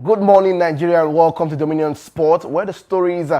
Good morning, Nigeria, and welcome to Dominion Sport, where the stories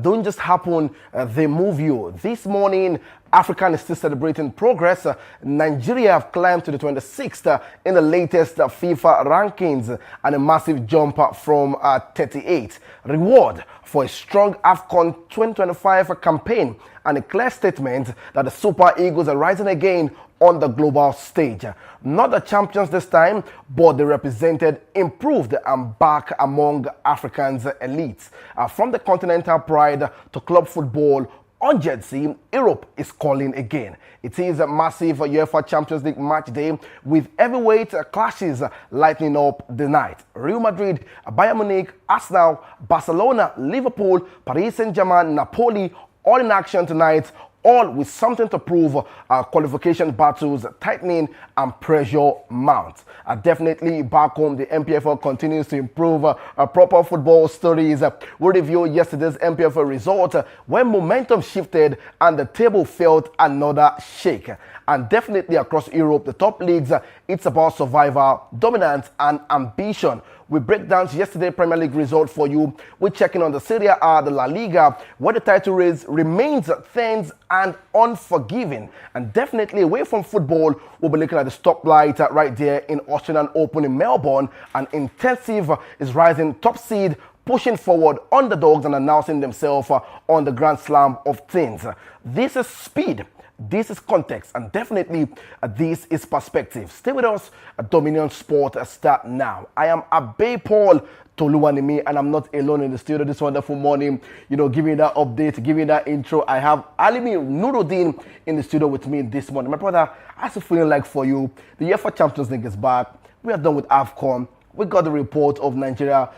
don't just happen, they move you. This morning, Africa is still celebrating progress. Nigeria have climbed to the 26th in the latest FIFA rankings and a massive jump from 38. Reward for a strong AFCON 2025 campaign and a clear statement that the Super Eagles are rising again on the global stage. Not the champions this time, but they represented improved and back among Africans' elites. From the continental pride to club football, on Jersey, Europe is calling again. It is a massive UEFA Champions League match day with heavyweight clashes lighting up the night. Real Madrid, Bayern Munich, Arsenal, Barcelona, Liverpool, Paris Saint-Germain, Napoli, all in action tonight, all with something to prove. Qualification battles tightening and pressure mount. Definitely back home, the MPFL continues to improve proper football stories. We reviewed yesterday's MPFL result when momentum shifted and the table felt another shake. And definitely across Europe, the top leagues, it's about survival, dominance, and ambition. We break down yesterday's Premier League result for you. We're checking on the Serie A, the La Liga, where the title race remains tense and unforgiving. And definitely away from football, we'll be looking at the stoplight right there in Australian Open in Melbourne. And Intensive is rising top seed, pushing forward underdogs and announcing themselves on the Grand Slam of things. This is speed. This is context, and definitely this is perspective. Stay with us at Dominion Sport. Start now. I am Abe Paul Toluwanimi, and I'm not alone in the studio this wonderful morning. Giving that update, giving that intro. I have Alimi Nuruddin in the studio with me this morning. My brother, how's it feeling like for you? The UEFA Champions League is back. We are done with AFCON. We got the report of Nigeria,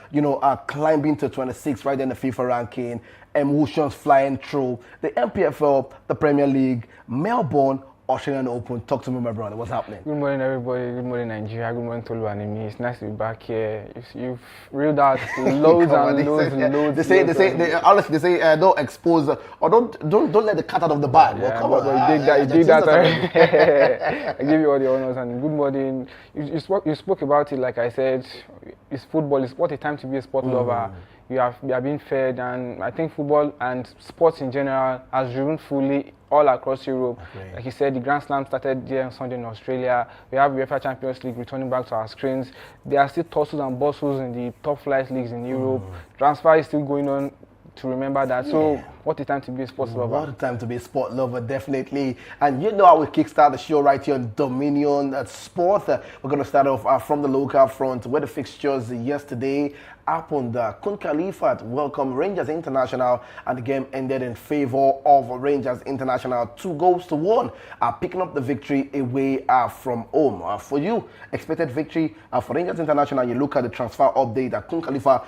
climbing to 26 right in the FIFA ranking. Emotions flying through the MPFL, the Premier League, Melbourne, Australian Open. Talk to me, my brother. What's happening? Good morning, everybody. Good morning, Nigeria. Good morning, Toluwanimi. It's nice to be back here. You've reeled out loads and loads and loads. They say, don't expose or don't let the cat out of the bag. Yeah, well, come on. You did that. I give you all the honors and good morning. You spoke about it, like I said. It's football. It's what a time to be a sport lover. We are being fed, and I think football and sports in general has driven fully all across Europe. Okay. Like you said, the Grand Slam started here on Sunday in Australia. We have UEFA Champions League returning back to our screens. There are still tussles and bustles in the top flight leagues in Europe. Transfer is still going on. To remember that. Yeah. So, what a time to be a sports lover. What a time to be a sport lover, definitely. And I will kickstart the show right here on Dominion Sport. We're going to start off from the local front where the fixtures yesterday happened. Kun Khalifat welcomed Rangers International, and the game ended in favor of Rangers International, 2-1, picking up the victory away from home. For you, expected victory for Rangers International. You look at the transfer update at Kun Khalifa.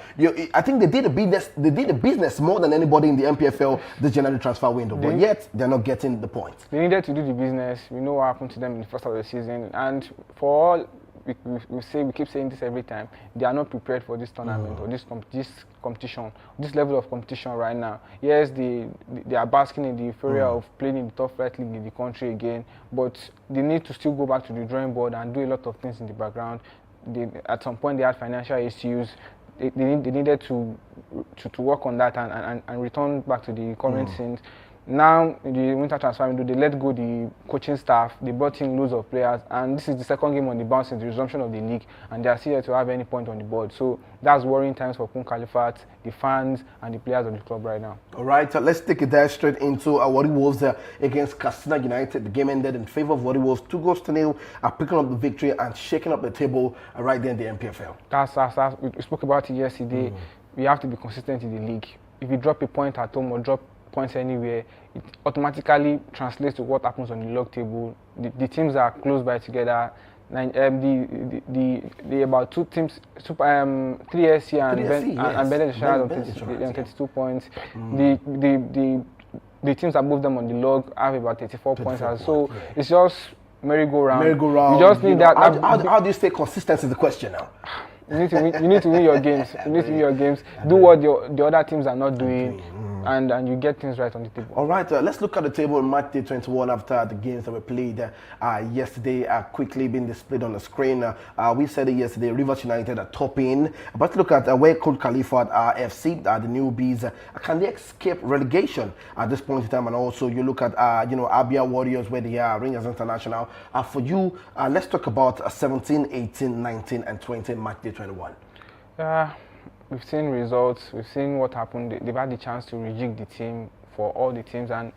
I think they did the business more than anybody in the MPFL this January transfer window, but yet they're not getting the point. They needed to do the business. We know what happened to them in the first half of the season, and for all we keep saying this every time, they are not prepared for this tournament or this competition, this level of competition right now. Yes, they are basking in the euphoria of playing in the top flight league in the country again, but they need to still go back to the drawing board and do a lot of things in the background. At some point they had financial issues. They needed to work on that and return back to the current scenes. Now, in the winter transfer window, they let go the coaching staff, they brought in loads of players, and this is the second game on the bounce since the resumption of the league, and they are still yet to have any point on the board. So that's worrying times for Kun Khalifat, the fans, and the players of the club right now. All right, let's take it dive straight into Warri Wolves against Katsina United. The game ended in favor of Warri Wolves, 2-0, picking up the victory and shaking up the table right there in the MPFL. We spoke about it yesterday. We have to be consistent in the league. If you drop a point at home or drop points anywhere, it automatically translates to what happens on the log table. The teams are close by together. The about two teams, 3SC and Bendel Shires on 32 points. The teams above them on the log have about 34 points. So it's just merry-go-round. You just need that. How do you stay consistent is the question now. You need to win your games. You need to win your games. Do what the other teams are not doing. and you get things right on the table. All right, let's look at the table. Match day 21 after the games that were played yesterday quickly being displayed on the screen. We said it yesterday, Rivers United are topping. But look at where could Khalifa FC, the newbies, can they escape relegation at this point in time? And also you look at, Abia Warriors, where they are, Rangers International. For you, let's talk about 17, 18, 19, and 20 match day 21. We've seen results, we've seen what happened. They've had the chance to rejig the team for all the teams, and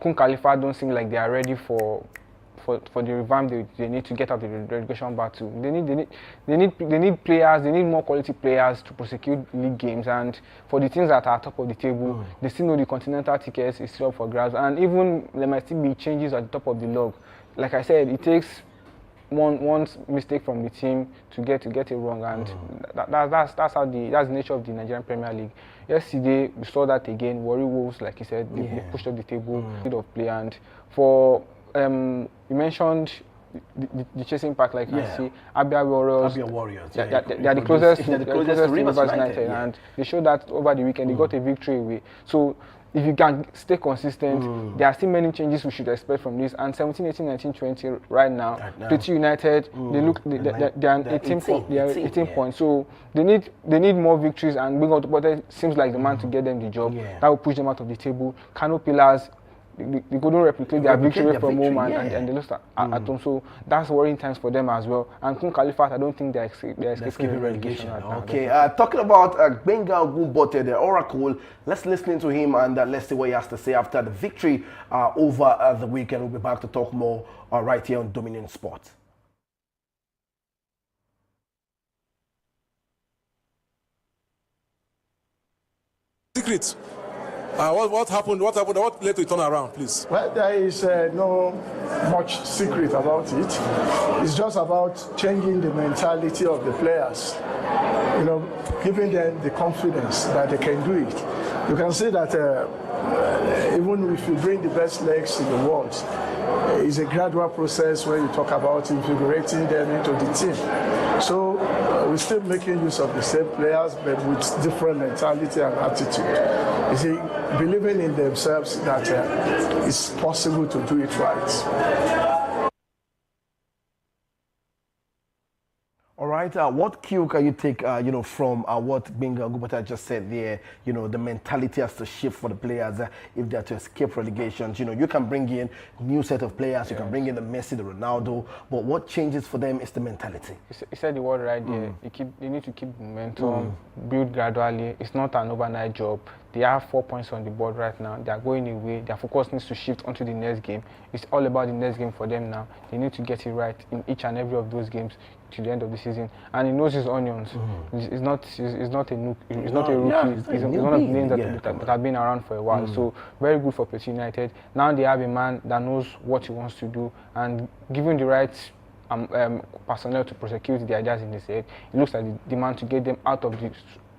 Kun Khalifa don't seem like they are ready for the revamp they need to get out of the relegation battle. They need players, they need more quality players to prosecute league games, and for the teams that are top of the table, they still know the continental tickets is still up for grabs, and even there might still be changes at the top of the log. Like I said, it takes one mistake from the team to get it wrong, and that's the nature of the Nigerian Premier League. Yesterday we saw that again. Warri Wolves, like you said, they pushed up the table, of play, and for you mentioned the chasing pack, like I see Abia Warriors. They are the closest to Rivers United, and they showed that over the weekend. They got a victory away. So if you can stay consistent, there are still many changes we should expect from this. And 17, 18, 19, 20 right now, Plateau United, they are 18 points. So they need more victories, and Bingo Otobote seems like the man to get them the job. That will push them out of the table. Kano Pillars, they couldn't replicate their victory from home, and they lost at home. So that's worrying times for them as well. And Kun Khalifa, I don't think they're escaping relegation right now. Okay, talking about Gbenga Ogunbote, the Oracle, let's listen to him and let's see what he has to say after the victory over the weekend. We'll be back to talk more right here on Dominion Sports. Secrets. What happened? What led to the turnaround, please? Well, there is no much secret about it. It's just about changing the mentality of the players. Giving them the confidence that they can do it. You can see that even if you bring the best legs in the world, it's a gradual process when you talk about invigorating them into the team. So we're still making use of the same players, but with different mentality and attitude. You see, believing in themselves that it's possible to do it right. All right, what cue can you take, from what Gbenga Ogunbote just said there? The mentality has to shift for the players if they're to escape relegations. You can bring in new set of players, you can bring in the Messi, the Ronaldo, but what changes for them is the mentality. You said the word right there. You need to keep momentum, build gradually. It's not an overnight job. They have 4 points on the board right now. They are going away. Their focus needs to shift onto the next game. It's all about the next game for them now. They need to get it right in each and every of those games to the end of the season. And he knows his onions. It's not a rookie. It's one of the names that have been around for a while. So very good for Plateau United. Now they have a man that knows what he wants to do, and given the right personnel to prosecute the ideas in his head, it looks like the man to get them out of the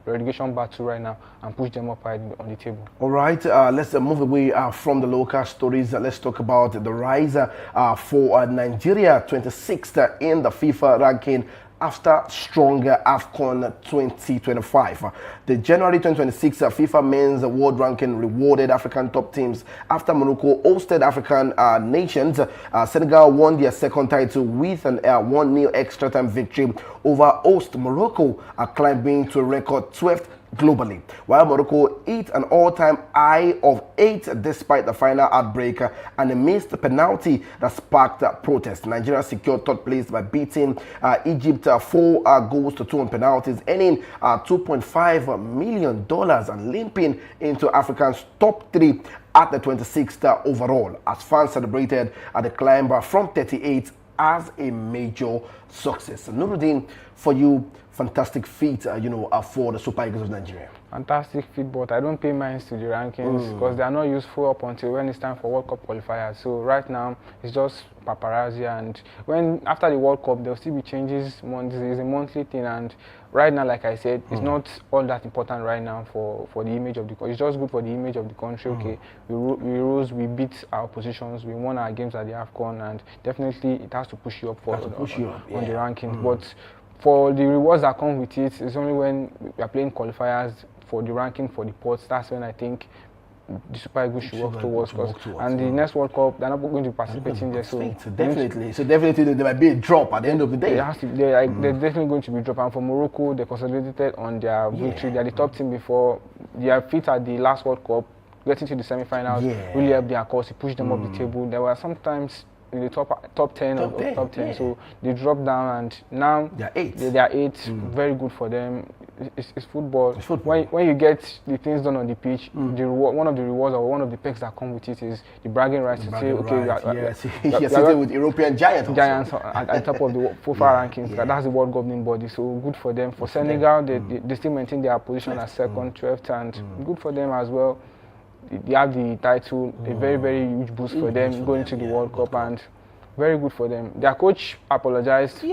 relegation battle right now and push them up high on the table. All right, let's move away from the local stories. Let's talk about the rise for Nigeria, 26th in the FIFA ranking after stronger AFCON 2025. The January 2026 FIFA Men's World Ranking rewarded African top teams after Morocco hosted African nations. Senegal won their second title with an 1-0 extra time victory over host Morocco, climbing to a record 12th globally, while Morocco hit an all-time high of 8 despite the final outbreak and a missed penalty that sparked protest. Nigeria secured third place by beating Egypt 4 goals to 2 on penalties, earning $2.5 million and limping into Africa's top 3 at the 26th overall, as fans celebrated the climb from 38 as a major success. Nuruddin, for you, fantastic feat, for the Super Eagles of Nigeria. Fantastic feat, but I don't pay minds to the rankings because they are not useful up until when it's time for World Cup qualifiers. So right now, it's just paparazzi, and after the World Cup, there'll still be changes. It's a monthly thing, and right now, like I said, it's not all that important right now for the image of the country. It's just good for the image of the country. Okay, we rose, we beat our oppositions, we won our games at the AFCON, and definitely it has to push you up on the rankings. But for the rewards that come with it, it's only when we are playing qualifiers for the ranking for the ports, that's when I think the Super Eagles should work towards. And the yeah. next World Cup, they're not going to be participating there. So definitely there might be a drop at the end of the day. They're definitely going to be dropped. And for Morocco, they consolidated on their victory. They're the top team before. They are fit at the last World Cup, getting to the semi-finals, really helped their cause. It pushed them up the table. There were sometimes in the top 10 or top 10, so they dropped down and now they're 8. They are 8. Very good for them. It's football. It's football. When you get the things done on the pitch, one of the rewards or one of the perks that come with it is the bragging rights to say, okay, you're sitting with European giants at top of the FIFA rankings. That's the world governing body, so good for them. For Senegal, they still maintain their position as second, 12th, and good for them as well. They have the title, a very, very huge boost for them going to the World Cup, and very good for them. Their coach apologized.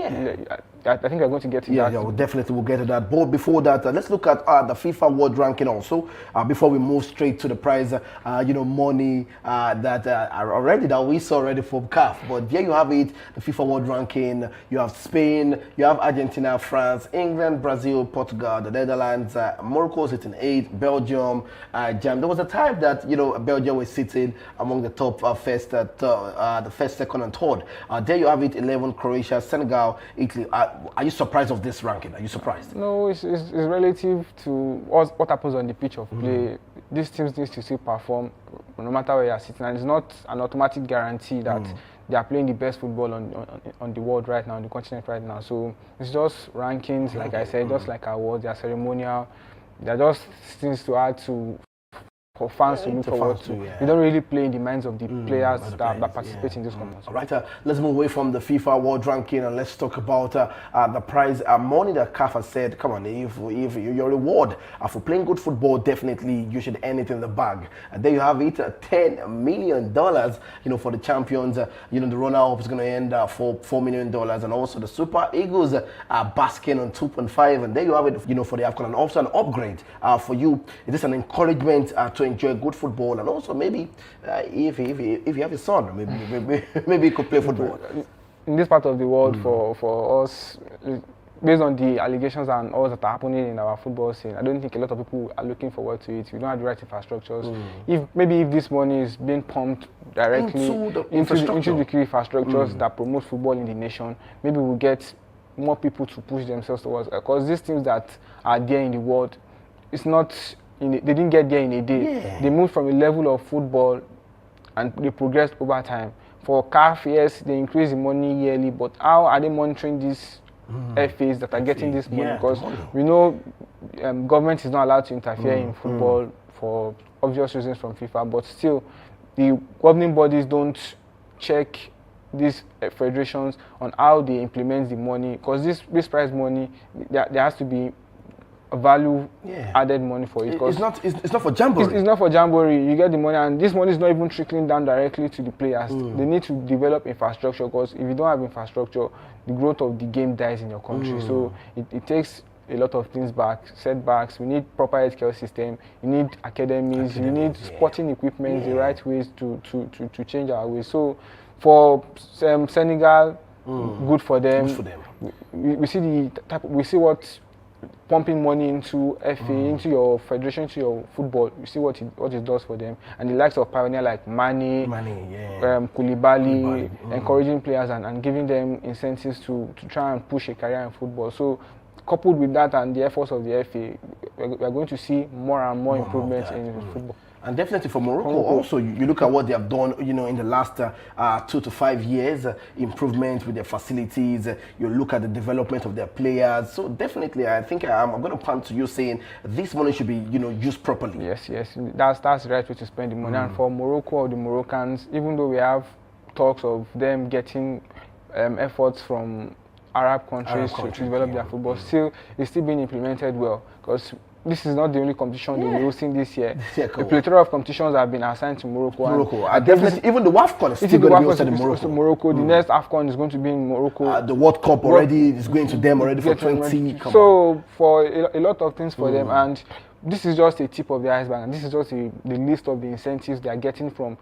I think we're going to get to that. Yeah, we'll definitely get to that. But before that, let's look at the FIFA World Ranking also. Before we move straight to the prize, money that already that we saw already from CAF. But there you have it, the FIFA World Ranking. You have Spain, you have Argentina, France, England, Brazil, Portugal, the Netherlands, Morocco sitting 8, Belgium, Germany. There was a time that Belgium was sitting among the top first, second, and third. There you have it, 11, Croatia, Senegal, Italy. Are you surprised of this ranking? Are you surprised? No, it's relative to what happens on the pitch of play. These teams need to still perform no matter where you're sitting, and it's not an automatic guarantee that they are playing the best football on the world right now, on the continent right now. So it's just rankings, like I said, just like awards. They are ceremonial. They're just things to add to for fans to look forward to. You don't really play in the minds of the players that participate in this competition. All right, let's move away from the FIFA World Ranking and let's talk about the prize money that CAF has said. Come on, if your reward for playing good football, definitely you should earn it in the bag. There you have it, $10 million. For the champions. The runner-up is going to end $4 million, and also the Super Eagles are basking on 2.5. And there you have it. For the AFCON, and also an upgrade for you. It is an encouragement to enjoy good football, and also maybe if you have a son, maybe you could play football. In this part of the world, for us, based on the allegations and all that are happening in our football scene, I don't think a lot of people are looking forward to it. We don't have the right infrastructures. If this money is being pumped directly into the key infrastructures that promote football in the nation, maybe we'll get more people to push themselves towards. Because these teams that are there in the world, it's not. They didn't get there in a day. They moved from a level of football and they progressed over time. For CAF, yes, they increase the money yearly, but how are they monitoring these FAs that are getting this money? Because we know government is not allowed to interfere in football for obvious reasons from FIFA, but still, the governing bodies don't check these federations on how they implement the money, because this prize money, there has to be value added money for it. It's not for jamboree. It's not for jamboree. You get the money, and this money is not even trickling down directly to the players. They need to develop infrastructure, because if you don't have infrastructure, the growth of the game dies in your country. So it takes a lot of things back, setbacks. We need proper healthcare system. You need academies. You need sporting equipment, the right ways to change our ways. So for Senegal, good for them. Good for them. We see what pumping money into FA, into your federation, into your football. You see what it does for them. And the likes of pioneer like Mane, Koulibaly, encouraging players and giving them incentives to try and push a career in football. So coupled with that and the efforts of the FA, we're going to see more and more improvements in football. And definitely for Morocco also, you look at what they have done, in the last 2 to 5 years, improvement with their facilities, you look at the development of their players. So definitely, I think I'm going to point to you saying this money should be, used properly. Yes, that's the right way to spend the money. And for Morocco or the Moroccans, even though we have talks of them getting efforts from Arab countries to develop their football, it's still being implemented well, because this is not the only competition they'll be hosting this year. A plethora of competitions have been assigned to Morocco. Definitely, even the WAFCON is still going to be hosted in Morocco. The next AFCON is going to be in Morocco. The World Cup already is going to them already for 20. So for a lot of things for them, and this is just a tip of the iceberg, and this is just the list of the incentives they are getting from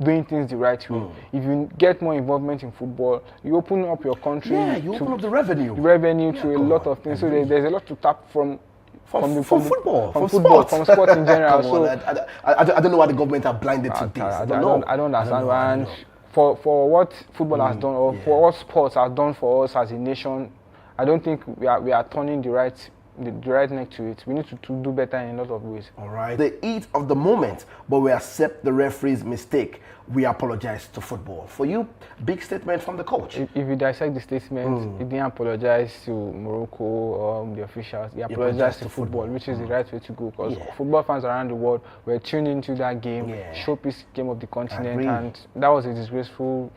doing things the right way. If you get more involvement in football, you open up your country. You open up the revenue. To a lot of things. So there's a lot to tap from From football, from sports. from sports in general. Come on, So I don't know why the government are blinded to this. I don't understand. And for what football has done, or yeah. for what sports has done for us as a nation, I don't think we are turning the right neck to it. We need to do better in a lot of ways. All right. The heat of the moment, but we accept the referee's mistake. We apologize to football. For you, big statement from the coach. If you dissect the statement, he didn't apologize to Morocco or the officials. He apologized to football, which is the right way to go. Because football fans around the world were tuned into that game, showpiece game of the continent, and that was a disgraceful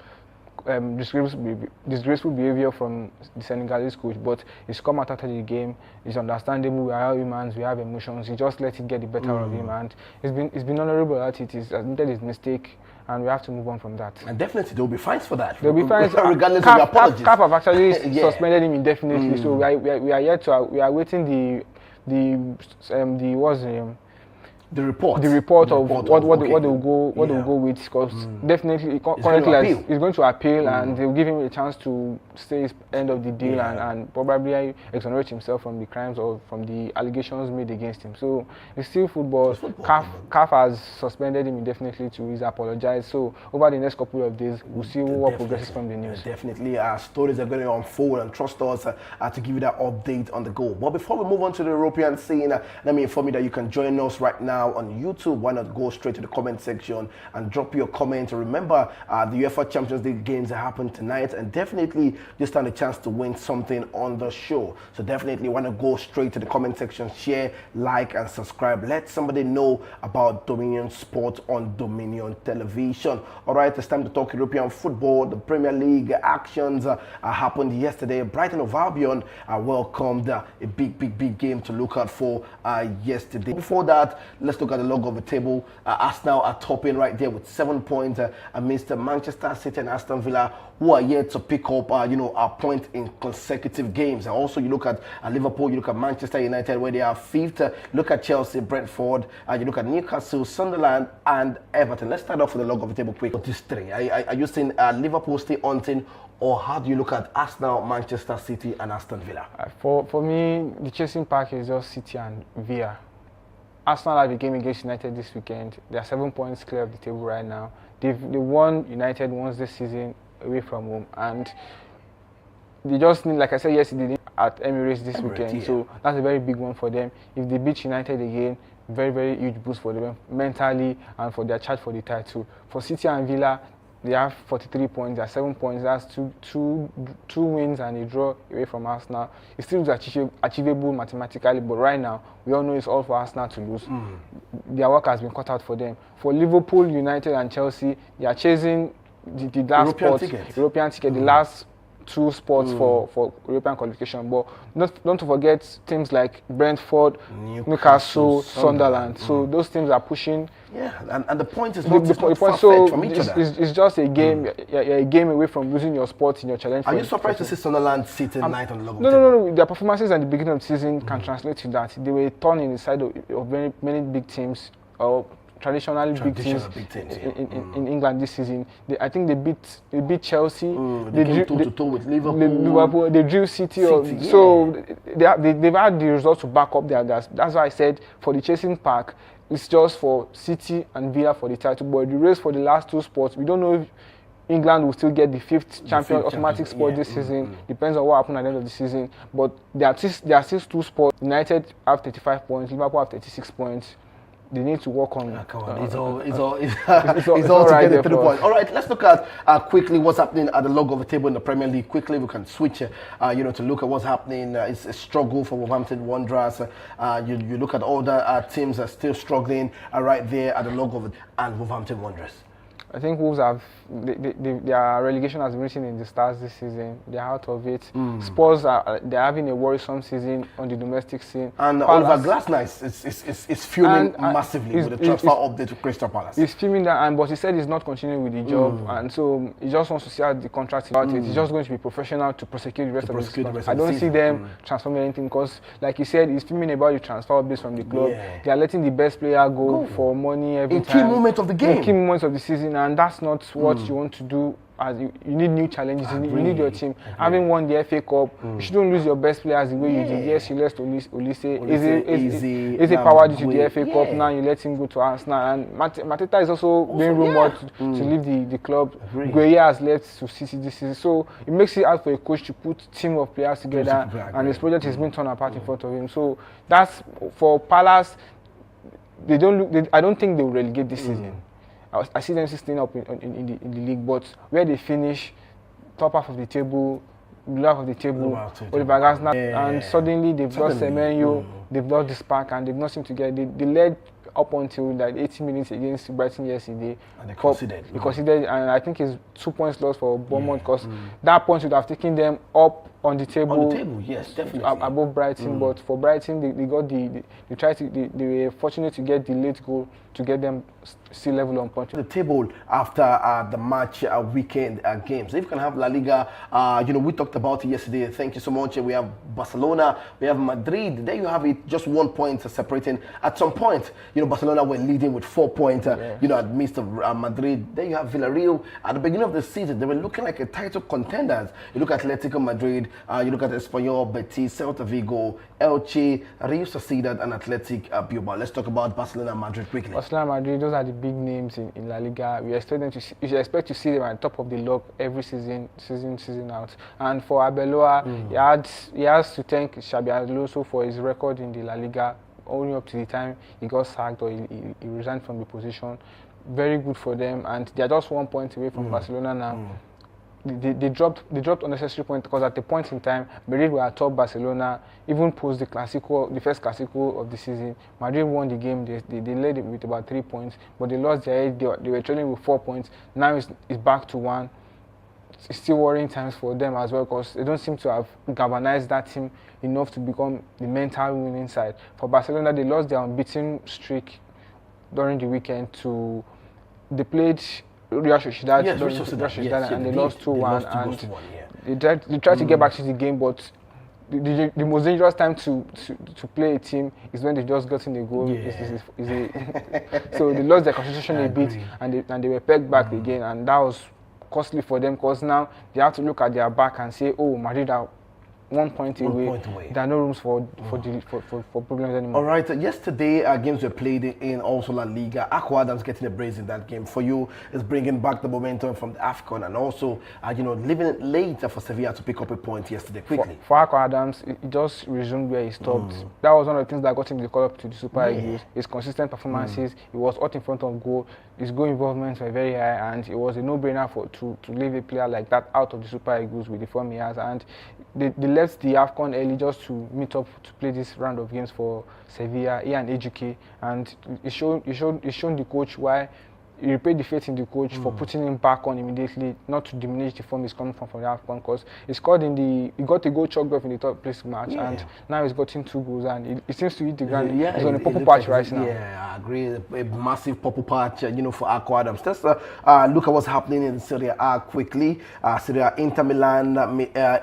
behavior from the Senegalese coach, but he's come out after the game. It's understandable. We are humans. We have emotions. He just let it get the better of him, and he's been honourable at it. He's admitted his mistake, and we have to move on from that. And definitely, there will be fines for that. There will be fines, regardless of the apologies. CAF have actually suspended him indefinitely. So we are yet to we are waiting the report of what they will go with, because definitely currently he's going to appeal, and they'll give him a chance to stay his end of the deal and probably exonerate himself from the crimes or from the allegations made against him. So it's still football. CAF has suspended him indefinitely to his apologize. So over the next couple of days, we'll see what progresses from the news. Definitely, stories are going to unfold, and trust us to give you that update on the go. But before we move on to the European scene, let me inform you that you can join us right now on YouTube. Why not go straight to the comment section and drop your comment? Remember, the UEFA Champions League games that happen tonight, and definitely you stand a chance to win something on the show. So definitely want to go straight to the comment section, share, like, and subscribe. Let somebody know about Dominion Sport on Dominion Television. All right, it's time to talk European football. The Premier League actions happened yesterday. Brighton of Albion welcomed a big game to look out for yesterday. Before that, let's look at the log of the table. Arsenal are topping right there with 7 points amidst Manchester City and Aston Villa, who are yet to pick up a point in consecutive games. And also, you look at Liverpool, you look at Manchester United, where they are fifth. Look at Chelsea, Brentford, you look at Newcastle, Sunderland, and Everton. Let's start off with the log of the table quick. These three, are you seeing Liverpool stay hunting, or how do you look at Arsenal, Manchester City, and Aston Villa? For me, the chasing pack is just City and Villa. Arsenal have a game against United this weekend. They are 7 points clear of the table right now. They won United once this season away from home, and they just need, like I said yesterday, at Emirates this weekend. Yeah. So that's a very big one for them. If they beat United again, very huge boost for them mentally and for their charge for the title. For City and Villa, they have 43 points. They are 7 points. That's two wins and a draw away from Arsenal. It still is achievable mathematically, but right now we all know it's all for Arsenal to lose. Their work has been cut out for them. For Liverpool, United, and Chelsea, they are chasing the last European ticket, the last two spots for European qualification. But don't forget teams like Brentford, Newcastle, Sunderland. So those teams are pushing. Yeah, and the point is not so from each other. It's just a game. You're a game away from losing your spot in your challenge. Are you surprised to see Sunderland sitting ninth on the log? No. Their performances at the beginning of the season can translate to that. They were torn in the side of many big teams, or traditionally big teams in England this season. I think they beat Chelsea. They came toe-to-toe with Liverpool. They drew City. So they've had the results to back up their. That's why I said for the chasing pack, it's just for City and Villa for the title. But the race for the last two spots, we don't know if England will still get the fifth automatic spot this season. Depends on what happens at the end of the season. But there are still two spots. United have 35 points. Liverpool have 36 points. They need to work on. It's all to get the 3 points. All right, let's look at quickly what's happening at the log of the table in the Premier League. Quickly, we can switch, to look at what's happening. It's a struggle for Wolverhampton Wanderers. You look at all the teams are still struggling right there at the log of it, and Wolverhampton Wanderers. I think Wolves have their relegation has been written in the stars this season. They're out of it. Spurs they're having a worrisome season on the domestic scene. And Oliver Glasner is fuming massively with the transfer update to Crystal Palace. He's fuming that, but he said he's not continuing with the job, and so he just wants to see how the contract about it. He's just going to be professional to prosecute the rest of the season. I don't see them transforming anything because, like he said, he's fuming about the transfer updates from the club. Yeah. They are letting the best player go for money every time. In key moments of the game. In key moments of the season. And that's not what you want to do as you need new challenges. You need your team. Having won the FA Cup, you shouldn't lose your best players the way you did. Yes, you lost Olise. Is it power due to the FA Cup? Now you let him go to Arsenal. And Mateta is also being rumored to leave the club. Gueye has left to City this season. So it makes it hard for a coach to put a team of players together, and his project has been torn apart in front of him. So that's for Palace. I don't think they will relegate this season. I see them staying up in the league, but where they finish, top half of the table, middle half of the table, Oliver Glasner, and suddenly they've lost Semenyo, they've lost the spark, and they've not seemed to get. They led up until like 80 minutes against Brighton yesterday. And they considered, and I think it's 2 points lost for Bournemouth, because that point would have taken them up on the table. Yes, definitely. Above Brighton, but for Brighton, they were fortunate to get the late goal to get them still level on point. The table after the match weekend games. If you can have La Liga, we talked about it yesterday. Thank you so much. We have Barcelona, we have Madrid. There you have it, just 1 point separating. At some point, Barcelona were leading with 4 points. Amidst of Madrid. There you have Villarreal. At the beginning of the season, they were looking like a title contenders. You look at Atletico Madrid, you look at Espanyol, Betis, Celta Vigo, Elche, Real Sociedad, and Athletic Bilbao. Let's talk about Barcelona and Madrid quickly. Barcelona and Madrid, those are the big names in La Liga. You should expect to see them at the top of the log every season out. And for Arbeloa, he has to thank Xabi Alonso for his record in the La Liga, only up to the time he got sacked or he resigned from the position. Very good for them, and they are just 1 point away from Barcelona now. They dropped unnecessary points, because at the point in time, Madrid were atop Barcelona, even post the first Clásico of the season. Madrid won the game. They led it with about 3 points, but they lost their edge. They were trailing with 4 points. Now it's back to 1. It's still worrying times for them as well, because they don't seem to have galvanized that team enough to become the mental winning side. For Barcelona, they lost their unbeaten streak during the weekend they played Real Sociedad, and they lost 2-1. They tried to get back to the game, but the most dangerous time to play a team is when they just got in the goal. So they lost their concentration a bit, and they were pegged back again, and that was costly for them, because now they have to look at their back and say, oh, Madrid are 1 point away. There are no rooms for problems anymore. All right. Yesterday, games were played in also La Liga. Akwa Adams getting a brace in that game. For you, is bringing back the momentum from the AFCON, and also, leaving it late for Sevilla to pick up a point yesterday quickly. For Akwa Adams, he just resumed where he stopped. That was one of the things that got him the call up to the Super Eagles. His consistent performances. He was out in front of goal. His goal involvements were very high, and it was a no-brainer to leave a player like that out of the Super Eagles with the form he has. And they left the AFCON early just to meet up to play this round of games for Sevilla, he and Ejuke, and it shown the coach why. He repaid the faith in the coach for putting him back on immediately, not to diminish the form he's coming from the AFCON, because he got a goal chalked off in the third place match, and now he's gotten 2 goals, and he seems to hit the ground. He's on a purple patch right now. Yeah, I agree. A massive purple patch, for Akwa Adams. Let's look at what's happening in Serie A quickly. Serie A, Inter Milan,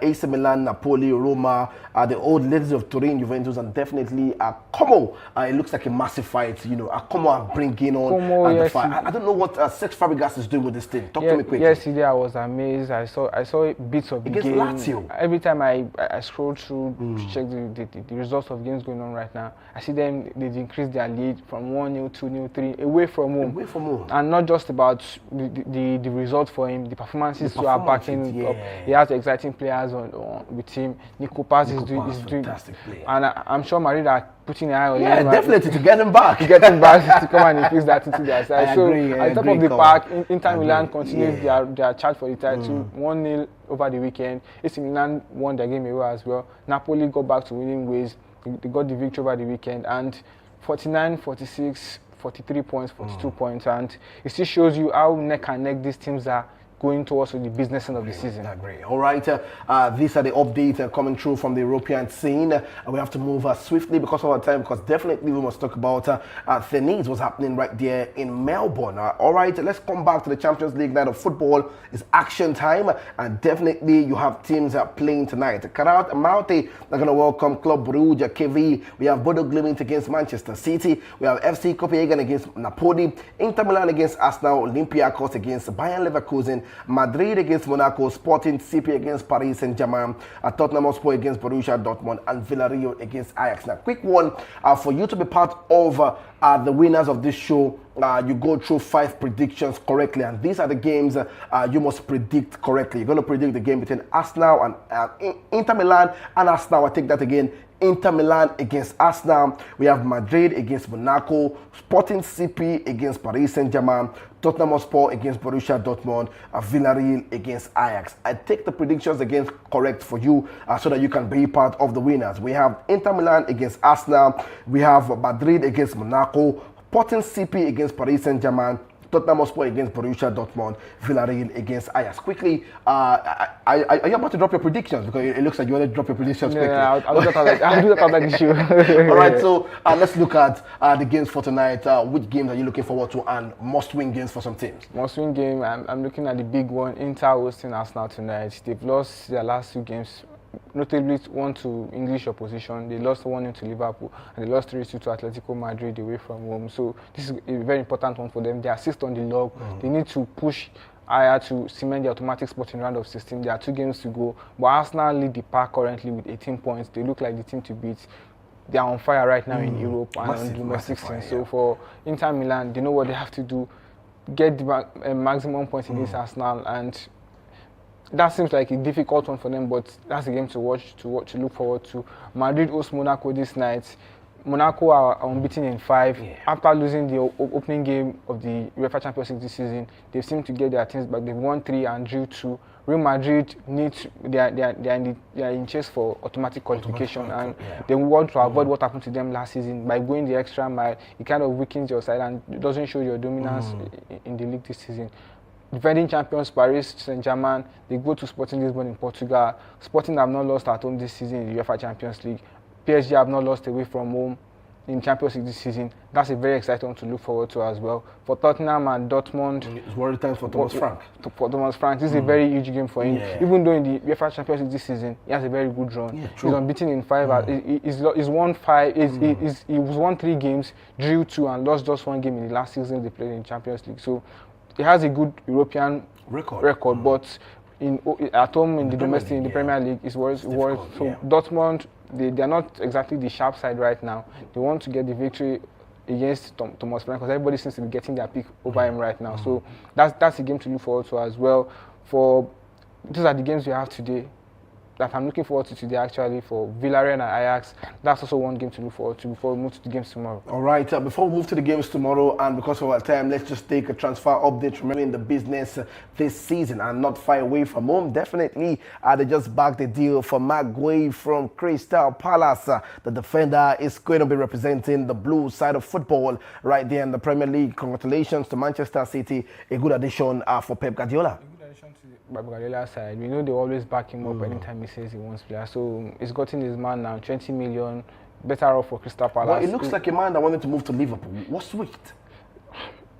AC Milan, Napoli, Roma, the old ladies of Turin, Juventus, and definitely Como. It looks like a massive fight. Como are bringing on the fight. I don't know what Cesc Fabregas is doing with this team. Talk to me quickly. Yesterday I was amazed. I saw bits of the game. Lazio. Every time I scroll through to check the results of games going on right now, I see them. They've increased their lead from 1-0, 2-0, 3 away from home. And not just about the result for him. The performances are backing up. He has exciting players with him. Nico Paz is doing fantastic play. And I'm sure Madrid are putting an eye on him. Yeah, definitely to get him back. To come and infuse that into their side. At the top of the park, Inter Milan continued their charge for the title, 1-0 over the weekend. AC Milan won their game away as well. Napoli got back to winning ways. They got the victory over the weekend, and 49, 46, 43 points, 42 points, and it still shows you how neck and neck these teams are going towards the business end of the season. Great. All right, these are the updates coming through from the European scene. We have to move swiftly because of our time, because definitely we must talk about the needs, what's happening right there in Melbourne. All right, let's come back to the Champions League night of football. It's action time, and definitely you have teams playing tonight. Karaut Malte are going to welcome Club Brugge, KV. We have Bodo Glimt against Manchester City. We have FC Copenhagen against Napoli. Inter Milan against Arsenal. Olympiacos against Bayern Leverkusen. Madrid against Monaco, Sporting CP against Paris Saint-Germain, Tottenham Hotspur against Borussia Dortmund, and Villarreal against Ajax. Now, quick one for you to be part of the winners of this show. You go through 5 predictions correctly, and these are the games you must predict correctly. You're going to predict the game between Arsenal and Inter Milan and Arsenal. I take that again. Inter Milan against Arsenal. We have Madrid against Monaco, Sporting CP against Paris Saint-Germain, Tottenham Hotspur against Borussia Dortmund, Villarreal against Ajax. I take the predictions again correct for you so that you can be part of the winners. We have Inter Milan against Arsenal. We have Madrid against Monaco, Sporting CP against Paris Saint-Germain, Tottenham Hotspur against Borussia Dortmund, Villarreal against Ajax. Quickly, are you about to drop your predictions? Because it looks like you want to drop your predictions quickly. Yeah, I'll do that on that issue. All right, so let's look at the games for tonight. Which games are you looking forward to, and must-win games for some teams? Must-win game, I'm looking at the big one, Inter hosting Arsenal tonight. They've lost their last 2 games, notably one to English opposition. They lost 1-0 to Liverpool, and they lost 3-2 to Atletico Madrid away from home. So this is a very important one for them. They are 6th on the log. They need to push higher to cement the automatic spot in round of 16. There are 2 games to go, but Arsenal lead the pack currently with 18 points. They look like the team to beat. They are on fire right now in Europe and on domestic scene. So for Inter Milan, they know what they have to do, get the maximum points against Arsenal, and that seems like a difficult one for them, but that's a game to watch, to look forward to. Madrid hosts Monaco this night. Monaco are unbeaten in 5. After losing the opening game of the UEFA Champions League this season, they seem to get their teams back. They've won 3 and drew 2. Real Madrid they are in chase for automatic qualification, and they want to avoid what happened to them last season by going the extra mile. It kind of weakens your side and it doesn't show your dominance in the league this season. Defending champions Paris Saint-Germain, they go to Sporting Lisbon in Portugal. Sporting have not lost at home this season in the UEFA Champions League. PSG have not lost away from home in Champions League this season. That's a very exciting one to look forward to as well. For Tottenham and Dortmund, it's world time for Thomas Frank. For Thomas Frank, this is a very huge game for him. Even though in the UEFA Champions League this season, he has a very good run. He's unbeaten in 5. He's won 5. He was won 3 games, drew 2, and lost just 1 game in the last season they played in Champions League. So he has a good European record, but at home in the domestic, in the Premier League, is worse. So Dortmund, they are not exactly the sharp side right now. They want to get the victory against Thomas Frank because everybody seems to be getting their pick over him right now. So that's a game to look forward to as well. These are the games we have today that I'm looking forward to today, actually, for Villarreal and Ajax. That's also one game to look forward to before we move to the games tomorrow. All right, before we move to the games tomorrow, and because of our time, let's just take a transfer update. Remembering the business this season and not far away from home. Definitely, they just backed the deal for Marc Guéhi from Crystal Palace. The defender is going to be representing the blue side of football right there in the Premier League. Congratulations to Manchester City. A good addition for Pep Guardiola. Guardiola side, we know they always back him up anytime he says he wants players. So he's gotten his man now, 20 million, better off for Crystal Palace. Well, it looks like a man that wanted to move to Liverpool. What's sweet?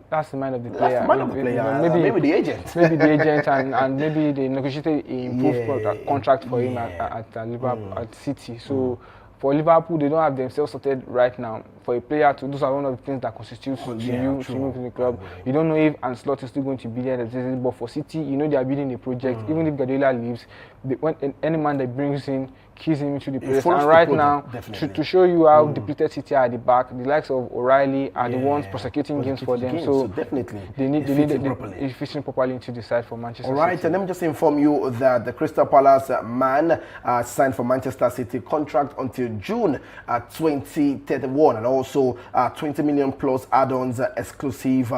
That's the mind of the player. That's the mind of the player. Maybe the agent. Maybe the agent, and maybe they negotiated an improved contract for him at Liverpool, at City. So for Liverpool, they don't have themselves sorted right now. For a player to, those are one of the things that constitutes to move to the club. You don't know if Ancelotti is still going to be there this season, but for City, you know they are building a project. Even if Guardiola leaves, when any man that brings in keys him into the place. And right now, to show you how depleted City are at the back, the likes of O'Reilly are the ones prosecuting games for them. So definitely, they need it fitting properly into the side for Manchester City. All right, and let me just inform you that the Crystal Palace man signed for Manchester City contract until June 2031, and also 20 million plus add-ons exclusive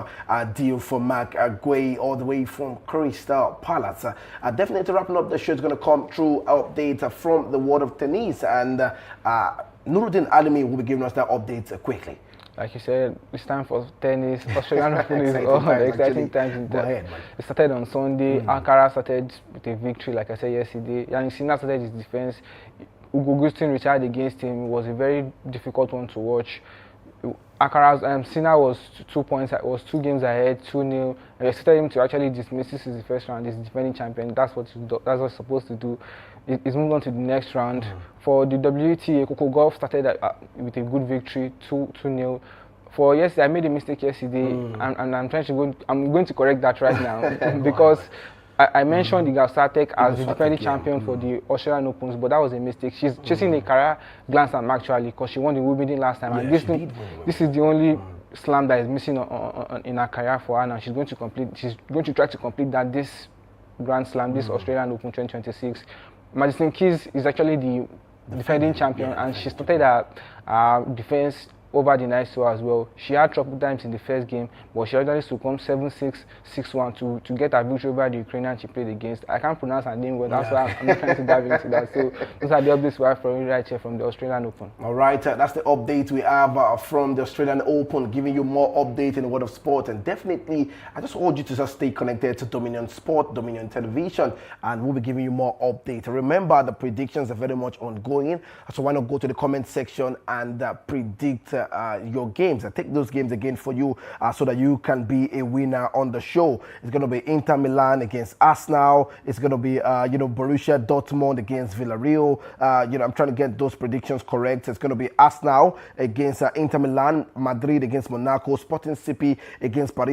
deal for Marc Guéhi all the way from Crystal Palace. Definitely wrapping up the show is going to come through update from the world of tennis, and Nuruddin Alimi will be giving us that update quickly. Like you said, it's time for tennis. Australian Open is exciting times in tennis. It started on Sunday. Alcaraz started with a victory, like I said yesterday. Yannick Sinner started his defense. Ugo Gustin retired against him. It was a very difficult one to watch. Alcaraz, Sinner was 2 points, was 2 games ahead, 2-0. I expected him to actually dismiss. This is the first round. He's defending champion. That's what he's supposed to do. He's moved on to the next round. For the WTA, Coco Gauff started with a good victory, 2-0. For yesterday, I made a mistake yesterday, and I'm going to correct that right now because I mentioned Iga Swiatek as the Swiatek, defending yeah. champion for the Australian Opens, but that was a mistake. She's chasing a career Grand Slam actually, because she won the Wimbledon last time, and Yeah, she did win this is the only slam that is missing in her career for her now. She's going to try to complete that this Grand Slam, this Australian Open 2026. Madison Keys is actually the defending champion, and she started her defense over the night so as well. She had trouble times in the first game, but she actually succumbed 7-6, 6-1 to get her victory over the Ukrainian she played against. I can't pronounce her name well, that's why I'm not trying to dive into that. So those are the updates we have for you right here from the Australian Open. All right, that's the update we have from the Australian Open, giving you more update in the world of sport. And definitely, I just want you to just stay connected to Dominion Sport, Dominion Television, and we'll be giving you more update. Remember, the predictions are very much ongoing, so why not go to the comment section and predict your games. I take those games again for you so that you can be a winner on the show. It's going to be Inter Milan against Arsenal. It's going to be Borussia Dortmund against Villarreal. I'm trying to get those predictions correct. It's going to be Arsenal against Inter Milan, Madrid against Monaco, Sporting CP against Paris